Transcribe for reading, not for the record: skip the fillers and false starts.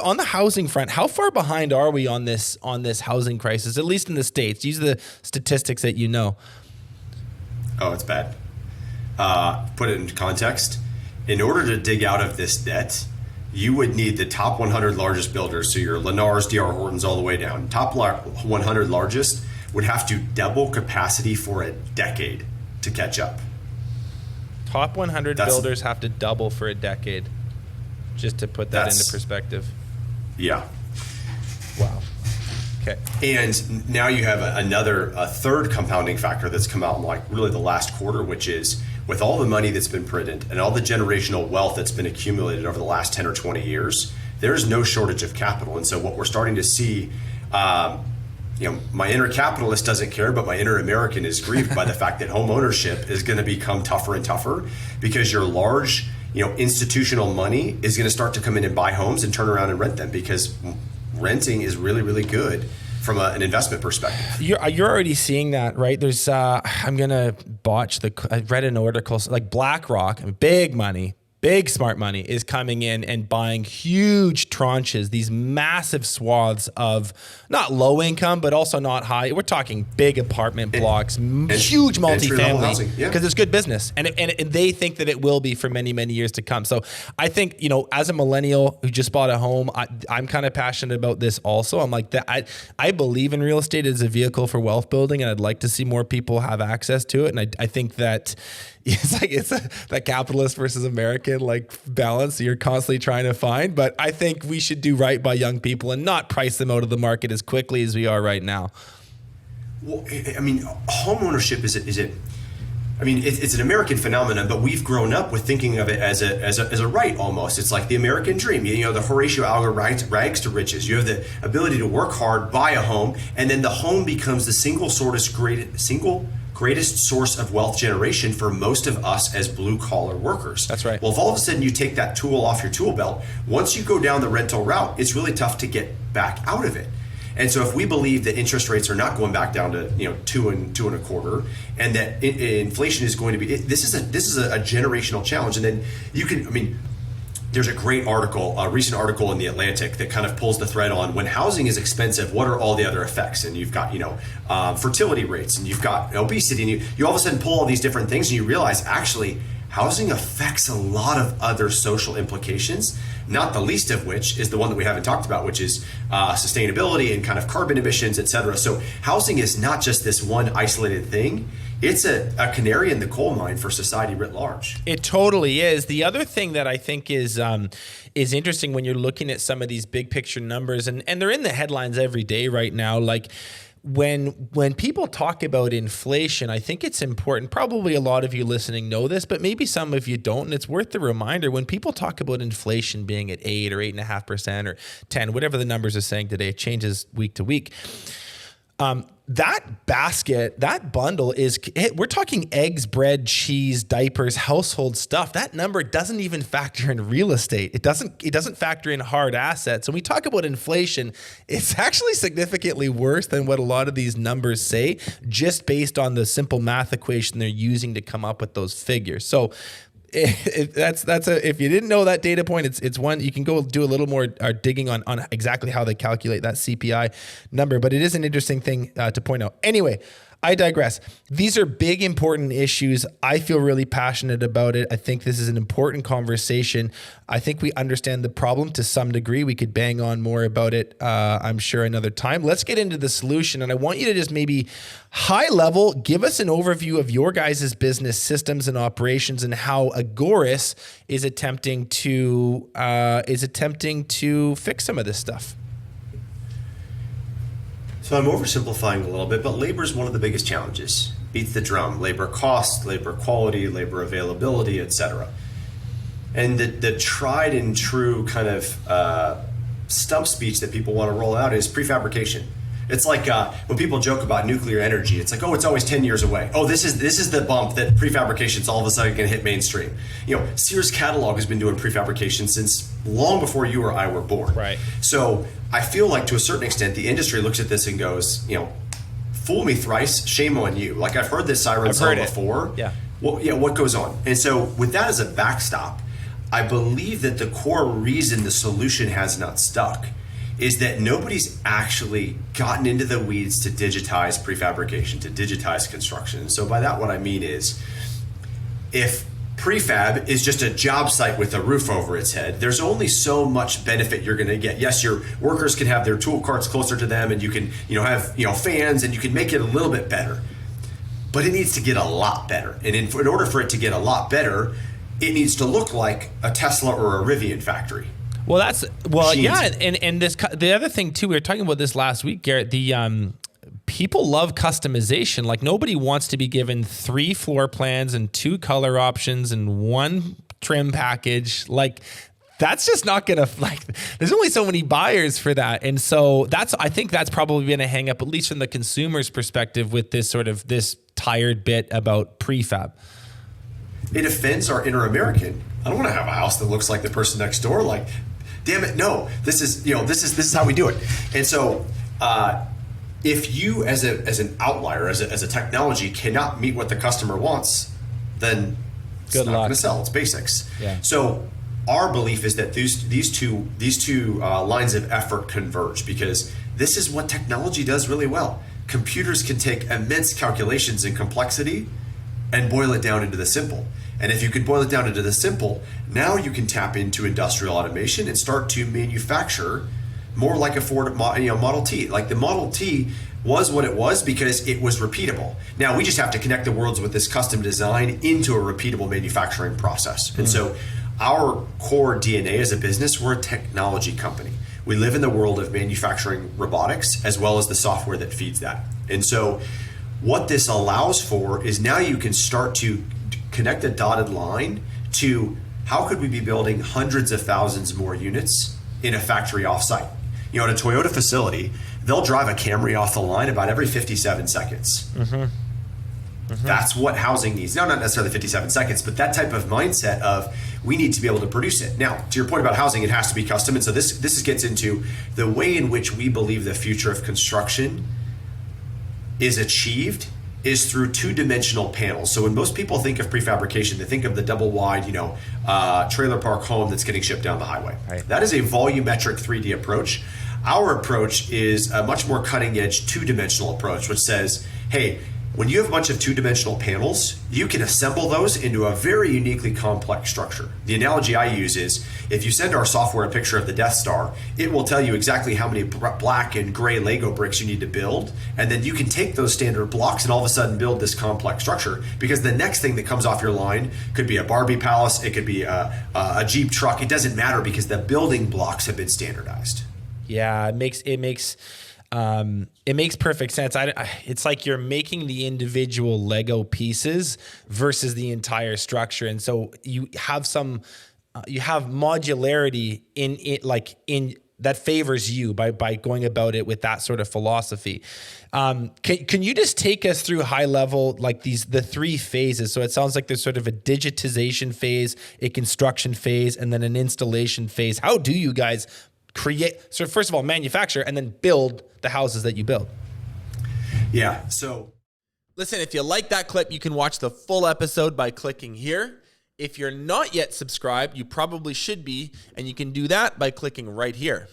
on the housing front, how far behind are we on this housing crisis, at least in the States? These are the statistics that you know. Oh, it's bad. Put it into context. In order to dig out of this debt, you would need the top 100 largest builders, so your Lennars, D.R. Hortons, all the way down. Top 100 largest would have to double capacity for a decade to catch up. Top 100 builders have to double for a decade, just to put that into perspective. Yeah. Wow. Okay. And now you have a third compounding factor that's come out in like really the last quarter, which is with all the money that's been printed and all the generational wealth that's been accumulated over the last 10 or 20 years, there's no shortage of capital. And so what we're starting to see, my inner capitalist doesn't care, but my inner American is grieved by the fact that home ownership is going to become tougher and tougher because your large, institutional money is going to start to come in and buy homes and turn around and rent them, because renting is really, really good from an investment perspective. You're already seeing that, right? There's, I'm going to botch I read an article, like BlackRock, big money, big smart money is coming in and buying huge tranches, these massive swaths of not low income, but also not high. We're talking big apartment blocks, huge multifamily, because it's good business. And they think that it will be for many, many years to come. So I think, as a millennial who just bought a home, I'm kind of passionate about this also. I'm like that. I believe in real estate as a vehicle for wealth building, and I'd like to see more people have access to it. And I think that it's that capitalist versus American balance you're constantly trying to find. But I think we should do right by young people and not price them out of the market as quickly as we are right now. Well, I mean, home ownership it's an American phenomenon, but we've grown up with thinking of it as a right almost. It's like the American dream. The Horatio Alger rags to riches. You have the ability to work hard, buy a home, and then the home becomes the single greatest source of wealth generation for most of us as blue collar workers. That's right. Well, if all of a sudden you take that tool off your tool belt, once you go down the rental route, it's really tough to get back out of it. And so if we believe that interest rates are not going back down to 2.25, and that inflation is going to be, this is a generational challenge. And then there's a great article, a recent article in The Atlantic that kind of pulls the thread on when housing is expensive, what are all the other effects? And you've got, fertility rates, and you've got obesity, and you all of a sudden pull all these different things and you realize actually housing affects a lot of other social implications, not the least of which is the one that we haven't talked about, which is sustainability and kind of carbon emissions, et cetera. So housing is not just this one isolated thing. It's a canary in the coal mine for society writ large. It totally is. The other thing that I think is interesting when you're looking at some of these big picture numbers, and they're in the headlines every day right now, like when people talk about inflation, I think it's important. Probably a lot of you listening know this, but maybe some of you don't. And it's worth the reminder when people talk about inflation being at 8 or 8.5% or 10, whatever the numbers are saying today, it changes week to week. That basket, that bundle we're talking eggs, bread, cheese, diapers, household stuff. That number doesn't even factor in real estate. It doesn't factor in hard assets. When we talk about inflation, it's actually significantly worse than what a lot of these numbers say, just based on the simple math equation they're using to come up with those figures. So if you didn't know that data point, it's one you can go do a little more digging on exactly how they calculate that CPI number, but it is an interesting thing to point out. Anyway, I digress. These are big, important issues. I feel really passionate about it. I think this is an important conversation. I think we understand the problem to some degree. We could bang on more about it, I'm sure, another time. Let's get into the solution. And I want you to just maybe high level, give us an overview of your guys' business systems and operations and how Agoras is attempting to fix some of this stuff. So I'm oversimplifying a little bit, but labor is one of the biggest challenges. Beats the drum. Labor cost, labor quality, labor availability, etc. And the tried and true kind of stump speech that people want to roll out is prefabrication. It's like when people joke about nuclear energy, it's like, oh, it's always 10 years away. Oh, this is the bump that prefabrication's all of a sudden going to hit mainstream. Sears Catalog has been doing prefabrication since long before you or I were born. Right. So I feel like to a certain extent, the industry looks at this and goes, fool me thrice, shame on you. Like I've heard this siren song before. Yeah. Well, yeah, what goes on? And so with that as a backstop, I believe that the core reason the solution has not stuck is that nobody's actually gotten into the weeds to digitize prefabrication, to digitize construction. And so by that, what I mean is, if prefab is just a job site with a roof over its head, there's only so much benefit you're going to get. Yes, your workers can have their tool carts closer to them, and you can, have, fans, and you can make it a little bit better. But it needs to get a lot better. And in order for it to get a lot better, it needs to look like a Tesla or a Rivian factory. Well, Machines. yeah, and the other thing too, we were talking about this last week, Garrett. The people love customization. Like, nobody wants to be given 3 floor plans and 2 color options and 1 trim package. Like, that's just not gonna, there's only so many buyers for that. And so I think that's probably been a hang up, at least from the consumer's perspective, with this tired bit about prefab. It offends our inner American. I don't want to have a house that looks like the person next door. Like, damn it, no. This is how we do it. And so, if you, as an outlier, as a technology, cannot meet what the customer wants, then it's not going to sell. It's basics. Yeah. So our belief is that these two lines of effort converge, because this is what technology does really well. Computers can take immense calculations and complexity and boil it down into the simple. And if you could boil it down into the simple, now you can tap into industrial automation and start to manufacture more like a Ford Model T. Like, the Model T was what it was because it was repeatable. Now we just have to connect the worlds with this custom design into a repeatable manufacturing process. And so our core DNA as a business, we're a technology company. We live in the world of manufacturing robotics as well as the software that feeds that. And so what this allows for is, now you can start to connect a dotted line to, how could we be building hundreds of thousands more units in a factory offsite? At a Toyota facility, they'll drive a Camry off the line about every 57 seconds. That's what housing needs. Now, not necessarily 57 seconds, but that type of mindset of, we need to be able to produce it. Now, to your point about housing, it has to be custom. And so this gets into the way in which we believe the future of construction is achieved is through 2-dimensional panels. So when most people think of prefabrication, they think of the double wide, trailer park home that's getting shipped down the highway. Right. That is a volumetric 3D approach. Our approach is a much more cutting edge 2-dimensional approach, which says, hey, when you have a bunch of 2-dimensional panels, you can assemble those into a very uniquely complex structure. The analogy I use is, if you send our software a picture of the Death Star, it will tell you exactly how many black and gray Lego bricks you need to build. And then you can take those standard blocks and all of a sudden build this complex structure, because the next thing that comes off your line could be a Barbie palace, it could be a Jeep truck. It doesn't matter, because the building blocks have been standardized. Yeah, it makes perfect sense. It's like you're making the individual Lego pieces versus the entire structure, and so you have modularity in it, that favors you by going about it with that sort of philosophy. Can you just take us through high level, the 3 phases? So it sounds like there's sort of a digitization phase, a construction phase, and then an installation phase. How do you guys create, so first of all, manufacture and then build the houses that you build? Yeah. So listen, if you like that clip, you can watch the full episode by clicking here. If you're not yet subscribed, you probably should be, and you can do that by clicking right here.